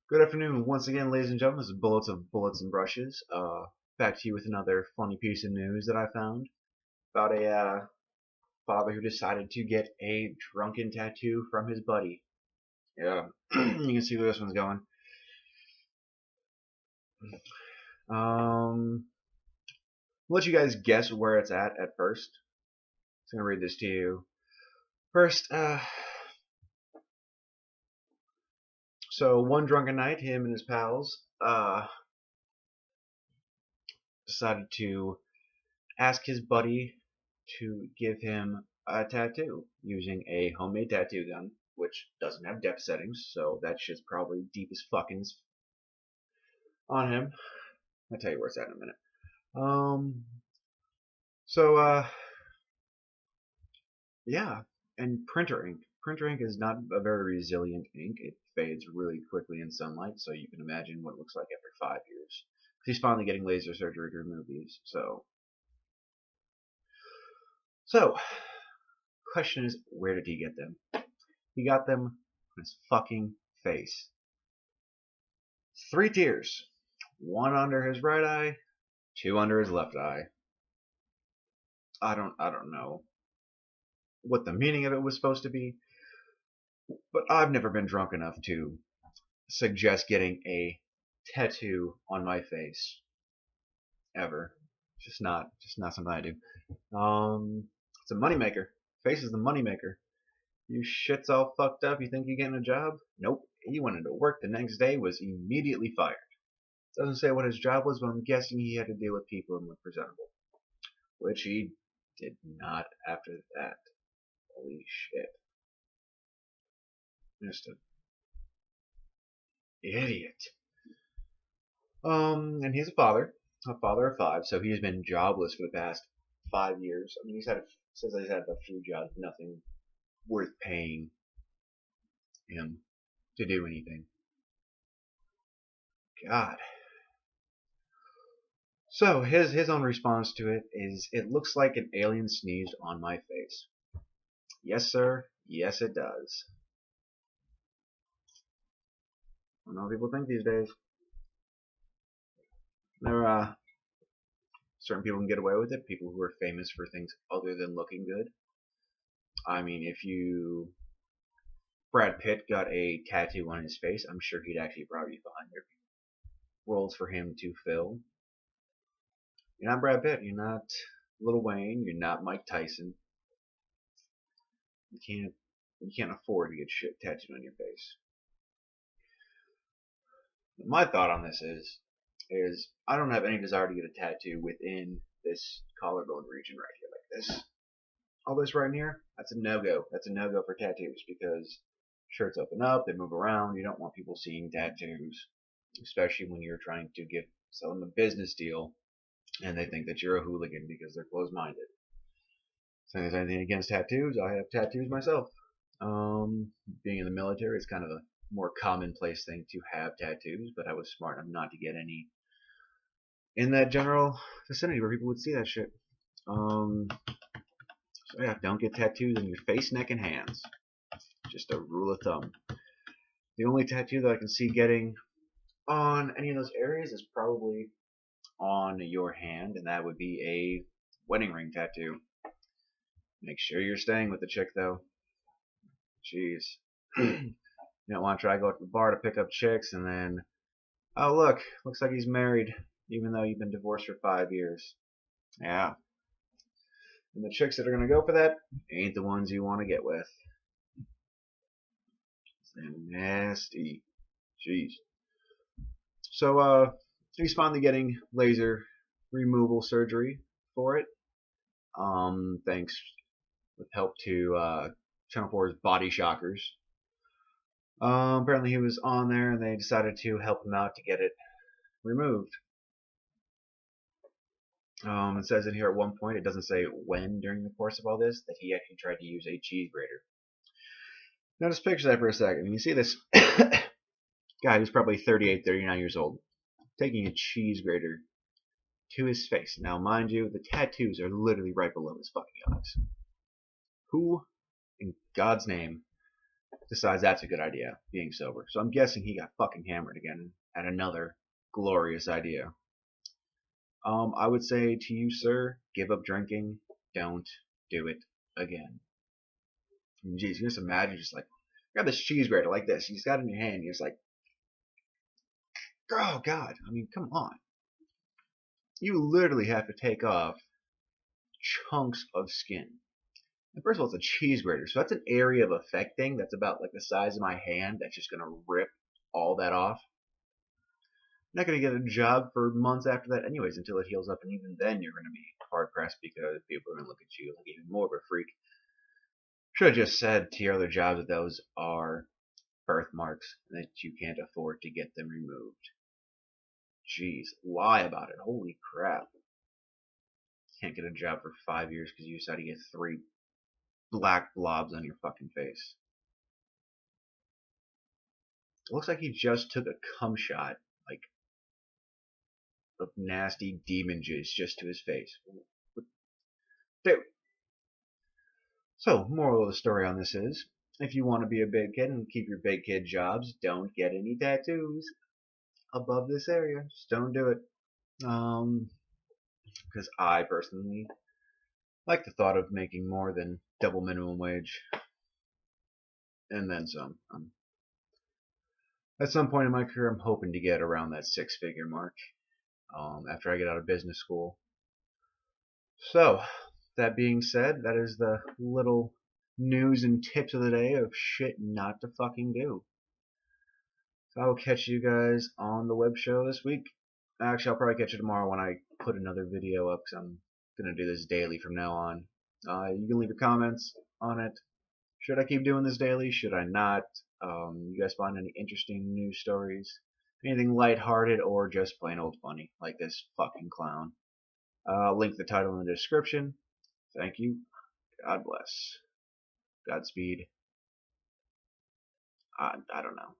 Good afternoon, once again, ladies and gentlemen. This is Bullets of Bullets and Brushes. Back to you with another funny piece of news that I found about a father who decided to get a drunken tattoo from his buddy. Yeah, you can see where this one's going. I'll let you guys guess where it's at first. I'm gonna read this to you. First, so one drunken night, him and his pals decided to ask his buddy to give him a tattoo using a homemade tattoo gun, which doesn't have depth settings, so that shit's probably deep as fuckings on him. I'll tell you where it's at in a minute. Um, so, yeah, and printer ink. Printer ink is not a very resilient ink. It fades really quickly in sunlight, so you can imagine what it looks like after 5 years. He's finally getting laser surgery to remove these, so, question is, where did he get them? He got them on his fucking face. 3 tears. One under his right eye, two under his left eye. I don't know what the meaning of it was supposed to be, but I've never been drunk enough to suggest getting a tattoo on my face ever. Just not something I do. It's a moneymaker. Face is the moneymaker. You shit's all fucked up. You think you're getting a job? Nope. He went into work the next day, was immediately fired. Doesn't say what his job was, but I'm guessing he had to deal with people and look presentable, which he did not after that. Holy shit. Just an idiot. And he's a father of five, so he's been jobless for the past 5 years. I mean, says he's had a few jobs, nothing worth paying him to do anything. God. So his own response to it is, it looks like an alien sneezed on my face. Yes, sir. Yes, it does. I don't know what people think these days. Certain people can get away with it. People who are famous for things other than looking good. I mean, Brad Pitt got a tattoo on his face, I'm sure he'd actually probably be fine. There'd be roles for him to fill. You're not Brad Pitt. You're not Lil Wayne. You're not Mike Tyson. You can't afford to get shit tattooed on your face. My thought on this is I don't have any desire to get a tattoo within this collarbone region right here, like this. All this right here, that's a no-go. That's a no-go for tattoos because shirts open up, they move around. You don't want people seeing tattoos, especially when you're trying to sell them a business deal and they think that you're a hooligan because they're closed-minded. So if there's anything against tattoos, I have tattoos myself. Being in the military, it's kind of a more commonplace thing to have tattoos, but I was smart enough not to get any in that general vicinity where people would see that shit. So yeah, don't get tattoos on your face, neck, and hands. Just a rule of thumb. The only tattoo that I can see getting on any of those areas is probably on your hand, and that would be a wedding ring tattoo. Make sure you're staying with the chick, though. Jeez. You don't want to try to go to the bar to pick up chicks, and then, oh look, looks like he's married, even though you've been divorced for 5 years. Yeah. And the chicks that are going to go for that ain't the ones you want to get with. They're nasty. Jeez. So, he's finally getting laser removal surgery for it. Thanks with help to Channel 4's Body Shockers. Apparently he was on there and they decided to help him out to get it removed. It says in here at one point, it doesn't say when during the course of all this, that he actually tried to use a cheese grater. Now just picture that for a second. You see this guy who's probably 38, 39 years old, taking a cheese grater to his face. Now mind you, the tattoos are literally right below his fucking eyes. Who in God's name decides that's a good idea, being sober. So I'm guessing he got fucking hammered again and had another glorious idea. I would say to you, sir, give up drinking. Don't do it again. I mean, geez, you just imagine just like, you got this cheese grater like this. You just got it in your hand. You're just like, oh God. I mean, come on. You literally have to take off chunks of skin. And first of all, it's a cheese grater, so that's an area of affecting that's about like the size of my hand that's just gonna rip all that off. I'm not gonna get a job for months after that, anyways, until it heals up, and even then, you're gonna be hard pressed because people are gonna look at you like even more of a freak. Should have just said to your other jobs that those are birthmarks and that you can't afford to get them removed. Jeez, lie about it. Holy crap. Can't get a job for 5 years because you decided to get 3 black blobs on your fucking face. It looks like he just took a cum shot, like, of nasty demon juice just to his face. Dude. So, moral of the story on this is, if you want to be a big kid and keep your big kid jobs, don't get any tattoos above this area. Just don't do it. Because I personally like the thought of making more than double minimum wage. And then some. At some point in my career, I'm hoping to get around that 6-figure mark after I get out of business school. So, that being said, that is the little news and tips of the day of shit not to fucking do. So I will catch you guys on the web show this week. Actually, I'll probably catch you tomorrow when I put another video up because I'm going to do this daily from now on. You can leave your comments on it. Should I keep doing this daily? Should I not? You guys find any interesting news stories? Anything lighthearted or just plain old funny, like this fucking clown? Link the title in the description. Thank you. God bless. Godspeed. I don't know.